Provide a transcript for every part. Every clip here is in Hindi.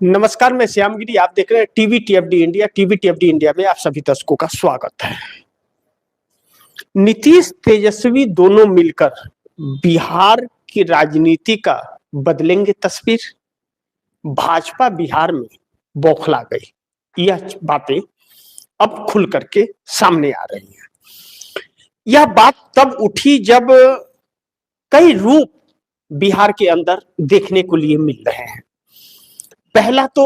नमस्कार, मैं श्यामगिरी। आप देख रहे हैं टीवी टीएफडी इंडिया। टीवी टीएफडी इंडिया में आप सभी दर्शकों का स्वागत है। नीतीश तेजस्वी दोनों मिलकर बिहार की राजनीति का बदलेंगे तस्वीर। भाजपा बिहार में बौखला गई। यह बातें अब खुल करके सामने आ रही हैं। यह बात तब उठी जब कई रूप बिहार के अंदर देखने को लिए मिल रहे हैं। पहला तो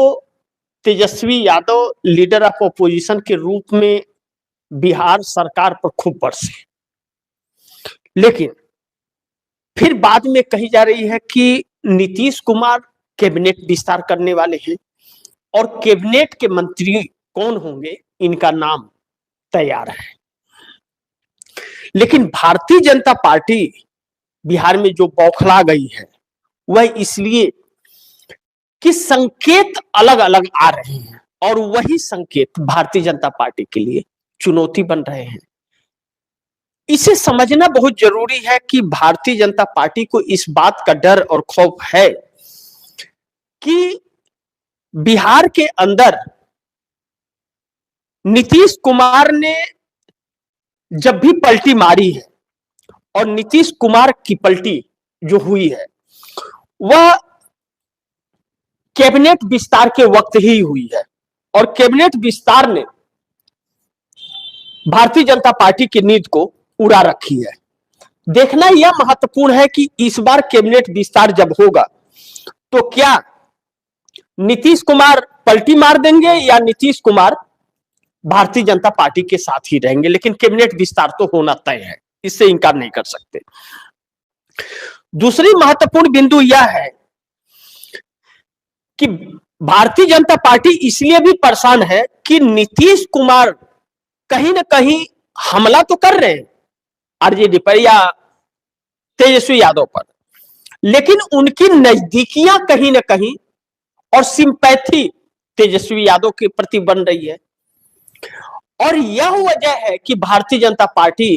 Tejashwi Yadav leader of opposition के रूप में बिहार सरकार पर खूब बरसे, लेकिन फिर बाद में कही जा रही है कि नीतीश कुमार कैबिनेट विस्तार करने वाले हैं और कैबिनेट के मंत्री कौन होंगे इनका नाम तैयार है। लेकिन भारतीय जनता पार्टी बिहार में जो बौखला गई है वह इसलिए कि संकेत अलग अलग आ रहे हैं और वही संकेत भारतीय जनता पार्टी के लिए चुनौती बन रहे हैं। इसे समझना बहुत जरूरी है कि भारतीय जनता पार्टी को इस बात का डर और खौफ है कि बिहार के अंदर नीतीश कुमार ने जब भी पलटी मारी है और नीतीश कुमार की पलटी जो हुई है वह कैबिनेट विस्तार के वक्त ही हुई है और कैबिनेट विस्तार ने भारतीय जनता पार्टी की नींद को उड़ा रखी है। देखना यह महत्वपूर्ण है कि इस बार कैबिनेट विस्तार जब होगा तो क्या नीतीश कुमार पलटी मार देंगे या नीतीश कुमार भारतीय जनता पार्टी के साथ ही रहेंगे। लेकिन कैबिनेट विस्तार तो होना तय है, इससे इनकार नहीं कर सकते। दूसरी महत्वपूर्ण बिंदु यह है कि भारतीय जनता पार्टी इसलिए भी परेशान है कि नीतीश कुमार कहीं ना कहीं हमला तो कर रहे हैं आरजेडी पर या तेजस्वी यादव पर, लेकिन उनकी नजदीकियां कहीं ना कहीं और सिंपैथी तेजस्वी यादव के प्रति बन रही है। और यह वजह है कि भारतीय जनता पार्टी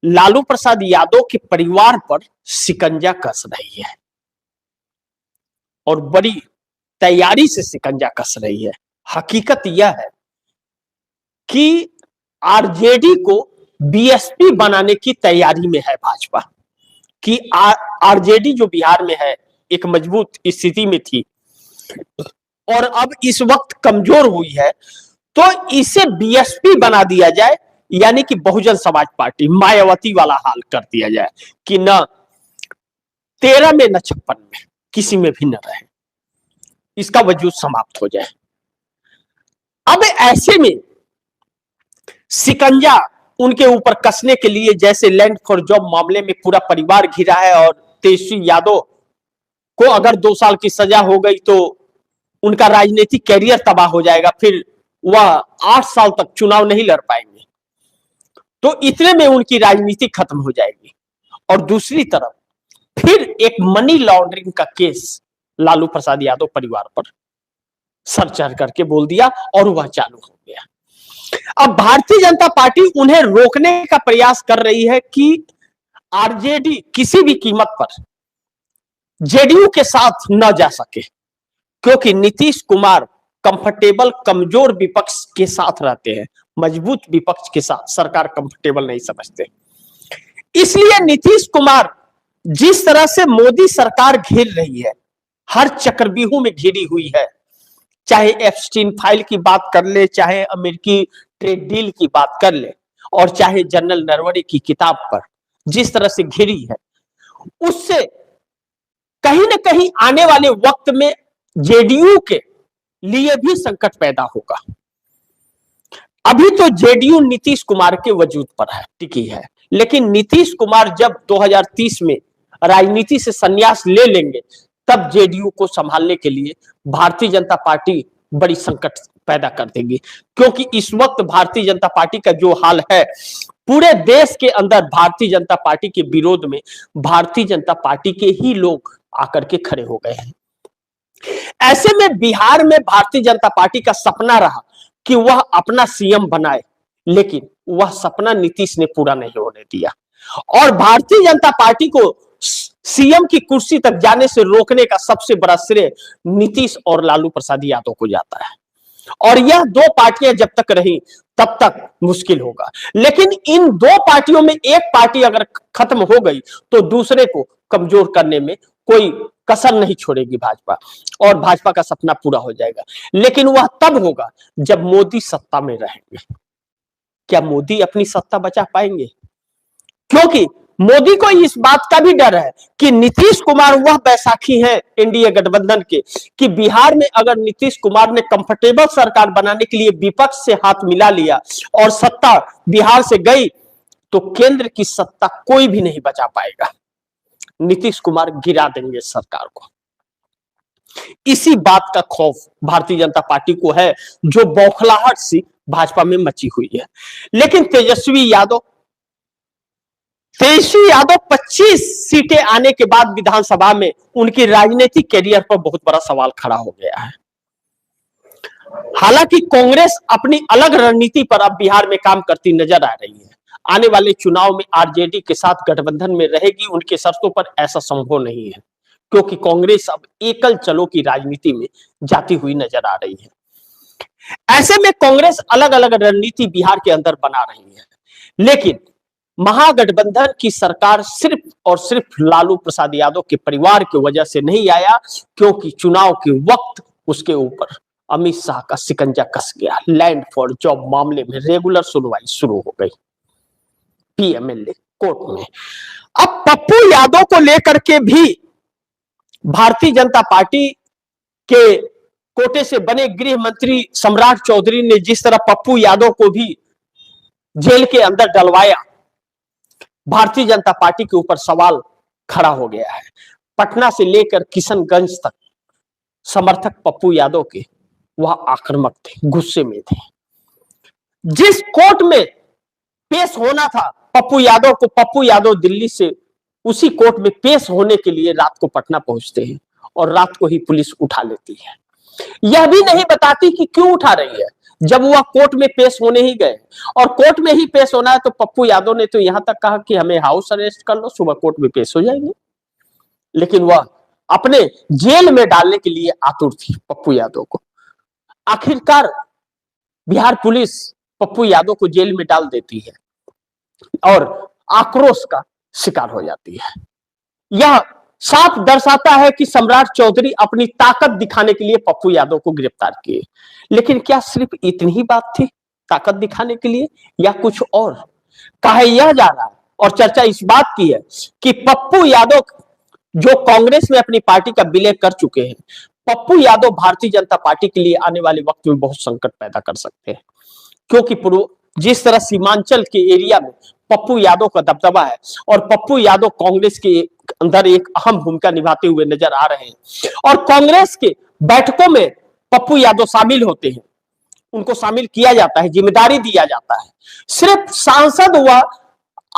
लालू प्रसाद यादव के परिवार पर शिकंजा कस रही है और बड़ी तैयारी से शिकंजा कस रही है। हकीकत यह है कि आरजेडी को बीएसपी बनाने की तैयारी में है भाजपा कि आरजेडी जो बिहार में है एक मजबूत स्थिति में थी और अब इस वक्त कमजोर हुई है, तो इसे बीएसपी बना दिया जाए, यानी कि बहुजन समाज पार्टी मायावती वाला हाल कर दिया जाए कि न 13 में न 56 में किसी में भी न रहे, इसका वजूद समाप्त हो जाए। अब ऐसे में शिकंजा उनके ऊपर कसने के लिए जैसे लैंड फॉर जॉब मामले में पूरा परिवार घिरा है और तेजस्वी यादव को अगर 2 साल की सजा हो गई तो उनका राजनीतिक कैरियर तबाह हो जाएगा, फिर वह 8 साल तक चुनाव नहीं लड़ पाएंगे, तो इतने में उनकी राजनीति खत्म हो जाएगी। और दूसरी तरफ फिर एक मनी लॉन्ड्रिंग का केस लालू प्रसाद यादव परिवार पर सर चढ़ करके बोल दिया और वह चालू हो गया। अब भारतीय जनता पार्टी उन्हें रोकने का प्रयास कर रही है कि आरजेडी किसी भी कीमत पर जेडीयू के साथ न जा सके, क्योंकि नीतीश कुमार कंफर्टेबल कमजोर विपक्ष के साथ रहते हैं, मजबूत विपक्ष के साथ सरकार कंफर्टेबल नहीं समझते। इसलिए नीतीश कुमार जिस तरह से मोदी सरकार घेर रही है, हर चक्रव्यूह में घिरी हुई है, चाहे एप्स्टीन फाइल की बात कर ले, चाहे अमेरिकी ट्रेड डील की बात कर ले और चाहे जनरल नरवणे की किताब पर जिस तरह से घिरी है, उससे कहीं ना कहीं आने वाले वक्त में जेडीयू के लिए भी संकट पैदा होगा। अभी तो जेडीयू नीतीश कुमार के वजूद पर है, टिकी है, लेकिन नीतीश कुमार जब 2030 में राजनीति से संन्यास ले लेंगे तब जेडीयू को संभालने के लिए भारतीय जनता पार्टी बड़ी संकट पैदा कर देगी। क्योंकि इस वक्त भारतीय जनता पार्टी का जो हाल है, पूरे देश के अंदर भारतीय जनता पार्टी के विरोध में भारतीय जनता पार्टी के ही लोग आकर के खड़े हो गए हैं। ऐसे में बिहार में भारतीय जनता पार्टी का सपना रहा कि वह अपना सीएम बनाए, लेकिन वह सपना नीतीश ने पूरा नहीं होने दिया और भारतीय जनता पार्टी को सीएम की कुर्सी तक जाने से रोकने का सबसे बड़ा श्रेय नीतीश और लालू प्रसाद यादव को जाता है। और यह दो पार्टियां जब तक रही तब तक मुश्किल होगा। लेकिन इन दो पार्टियों में एक पार्टी अगर खत्म हो गई तो दूसरे को कमजोर करने में कोई कसर नहीं छोड़ेगी भाजपा, और भाजपा का सपना पूरा हो जाएगा। लेकिन वह तब होगा जब मोदी सत्ता में रहेंगे। क्या मोदी अपनी सत्ता बचा पाएंगे? क्योंकि मोदी को इस बात का भी डर है कि नीतीश कुमार वह बैसाखी है एनडीए गठबंधन के, कि बिहार में अगर नीतीश कुमार ने कंफर्टेबल सरकार बनाने के लिए विपक्ष से हाथ मिला लिया और सत्ता बिहार से गई तो केंद्र की सत्ता कोई भी नहीं बचा पाएगा। नीतीश कुमार गिरा देंगे सरकार को। इसी बात का खौफ भारतीय जनता पार्टी को है, जो बौखलाहट सी भाजपा में मची हुई है। लेकिन तेजस्वी यादव 25 सीटें आने के बाद विधानसभा में उनकी राजनीतिक कैरियर पर बहुत बड़ा सवाल खड़ा हो गया है। हालांकि कांग्रेस अपनी अलग रणनीति पर अब बिहार में काम करती नजर आ रही है। आने वाले चुनाव में आरजेडी के साथ गठबंधन में रहेगी, उनके शर्तों पर ऐसा संभव नहीं है, क्योंकि कांग्रेस अब एकल चलो की राजनीति में जाती हुई नजर आ रही है। ऐसे में कांग्रेस अलग अलग रणनीति बिहार के अंदर बना रही है। लेकिन महागठबंधन की सरकार सिर्फ और सिर्फ लालू प्रसाद यादव के परिवार की वजह से नहीं आया, क्योंकि चुनाव के वक्त उसके ऊपर अमित शाह का शिकंजा कस गया। लैंड फॉर जॉब मामले में रेगुलर सुनवाई शुरू हो गई पीएमएलए कोर्ट में। अब पप्पू यादव को लेकर के भी भारतीय जनता पार्टी के कोटे से बने गृह मंत्री सम्राट चौधरी ने जिस तरह पप्पू यादव को भी जेल के अंदर डलवाया, भारतीय जनता पार्टी के ऊपर सवाल खड़ा हो गया है। पटना से लेकर किशनगंज तक समर्थक पप्पू यादव के वह आक्रामक थे, गुस्से में थे। जिस कोर्ट में पेश होना था पप्पू यादव को, पप्पू यादव दिल्ली से उसी कोर्ट में पेश होने के लिए रात को पटना पहुंचते हैं और रात को ही पुलिस उठा लेती है। यह भी नहीं बताती कि क्यों उठा रही है, जब वह कोर्ट में पेश होने ही गए। और कोर्ट में ही पेश होना है तो पप्पू यादव ने तो यहां तक कहा कि हमें हाउस अरेस्ट कर लो, सुबह कोर्ट में पेश हो जाएंगे। लेकिन वह अपने जेल में डालने के लिए आतुर थी पप्पू यादव को। आखिरकार बिहार पुलिस पप्पू यादव को जेल में डाल देती है और आक्रोश का शिकार हो जाती है। यह साफ दर्शाता है कि सम्राट चौधरी अपनी ताकत दिखाने के लिए पप्पू यादव को गिरफ्तार किए। लेकिन क्या सिर्फ इतनी ही बात थी ताकत दिखाने के लिए, या कुछ और? कहा यह जा रहा है और चर्चा इस बात की है कि पप्पू यादव जो कांग्रेस में अपनी पार्टी का विलय कर चुके हैं, पप्पू यादव भारतीय जनता पार्टी के लिए आने वाले वक्त में बहुत संकट पैदा कर सकते हैं। क्योंकि जिस तरह सीमांचल के एरिया में पप्पू यादव का दबदबा है और पप्पू यादव कांग्रेस के अंदर एक अहम भूमिका निभाते हुए नजर आ रहे हैं, और कांग्रेस के बैठकों में पप्पू यादव शामिल होते हैं, उनको शामिल किया जाता है, जिम्मेदारी दिया जाता है। सिर्फ सांसद व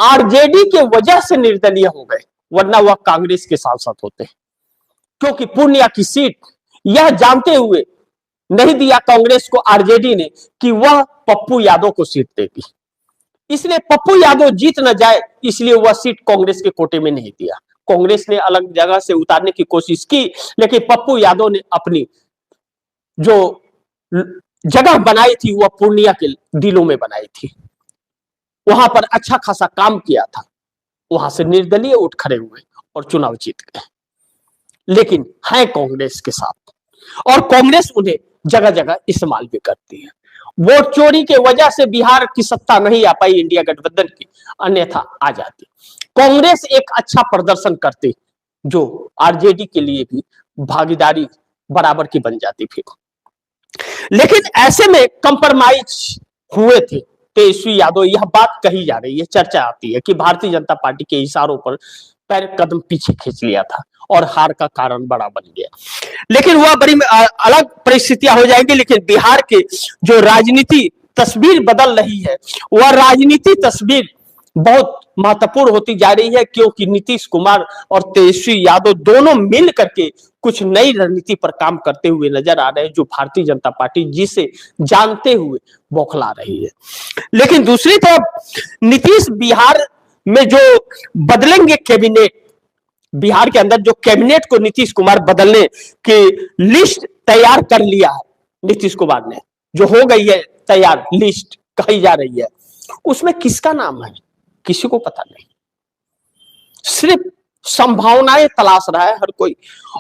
आरजेडी के वजह से निर्दलीय हो गए, वरना वह कांग्रेस के सांसद होते हैं। क्योंकि पूर्णिया की सीट यह जानते हुए नहीं दिया कांग्रेस को आरजेडी ने कि वह पप्पू यादव को सीट देगी, इसलिए पप्पू यादव जीत न जाए इसलिए वह सीट कांग्रेस के कोटे में नहीं दिया। कांग्रेस ने अलग जगह से उतारने की कोशिश की, लेकिन पप्पू यादव ने अपनी जो जगह बनाई थी वह पूर्णिया के दिलों में बनाई थी, वहां पर अच्छा खासा काम किया था, वहां से निर्दलीय उठ खड़े हुए और चुनाव जीत गए। लेकिन है कांग्रेस के साथ, और कांग्रेस उन्हें जगह जगह इस्तेमाल भी करती है। वोट चोरी के वजह से बिहार की सत्ता नहीं आ पाई इंडिया गठबंधन की, अन्यथा आ जाती। कांग्रेस एक अच्छा प्रदर्शन करती जो आरजेडी के लिए भी भागीदारी बराबर की बन जाती फिर। लेकिन ऐसे में कंप्रोमाइज हुए थे तेजस्वी यादव, यह बात कही जा रही है, चर्चा आती है कि भारतीय जनता पार्टी के इशारों पर पैर कदम पीछे खींच लिया था और हार का कारण बड़ा बन गया। लेकिन वह बड़ी अलग परिस्थितियां हो जाएंगी। लेकिन बिहार के जो राजनीति तस्वीर बदल रही है, वह राजनीति तस्वीर बहुत महत्वपूर्ण होती जा रही है, क्योंकि नीतीश कुमार और तेजस्वी यादव दोनों मिल करके कुछ नई रणनीति पर काम करते हुए नजर आ रहे हैं, जो भारतीय जनता पार्टी जिसे जानते हुए बौखला रही है। लेकिन दूसरी तरफ नीतीश बिहार में जो बदलेंगे कैबिनेट, बिहार के अंदर जो कैबिनेट को नीतीश कुमार बदलने की लिस्ट तैयार कर लिया है, नीतीश कुमार ने जो हो गई है तैयार लिस्ट कही जा रही है, उसमें किसका नाम है किसी को पता नहीं। सिर्फ संभावनाएं तलाश रहा है हर कोई,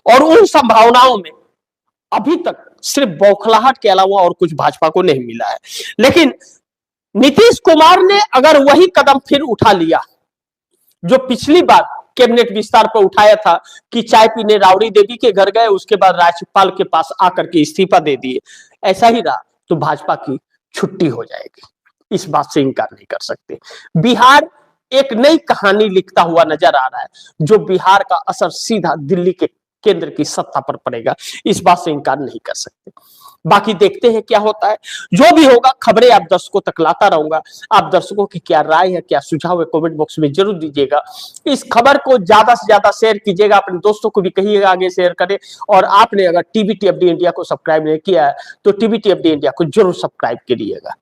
और उन संभावनाओं में अभी तक सिर्फ बौखलाहट के अलावा और कुछ भाजपा को नहीं मिला है। लेकिन नीतीश कुमार ने अगर वही कदम फिर उठा लिया जो पिछली बार कैबिनेट विस्तार पर उठाया था कि चाय पीने राबड़ी देवी के घर गए, उसके बाद राज्यपाल के पास आकर के इस्तीफा दे दिए, ऐसा ही रहा तो भाजपा की छुट्टी हो जाएगी, इस बात से इनकार नहीं कर सकते। बिहार एक नई कहानी लिखता हुआ नजर आ रहा है, जो बिहार का असर सीधा दिल्ली के केंद्र की सत्ता पर पड़ेगा, इस बात से इनकार नहीं कर सकते। बाकी देखते हैं क्या होता है, जो भी होगा खबरें आप दर्शकों तक लाता रहूंगा। आप दर्शकों की क्या राय है, क्या सुझाव है, कमेंट बॉक्स में जरूर दीजिएगा। इस खबर को ज्यादा से ज्यादा शेयर कीजिएगा, अपने दोस्तों को भी कहिएगा आगे शेयर करें। और आपने अगर टीवीटीएफडी इंडिया को सब्सक्राइब नहीं किया है तो टीवीटीएफडी इंडिया को जरूर सब्सक्राइब करिएगा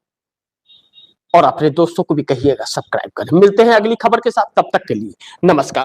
और अपने दोस्तों को भी कहिएगा सब्सक्राइब करें। मिलते हैं अगली खबर के साथ, तब तक के लिए नमस्कार।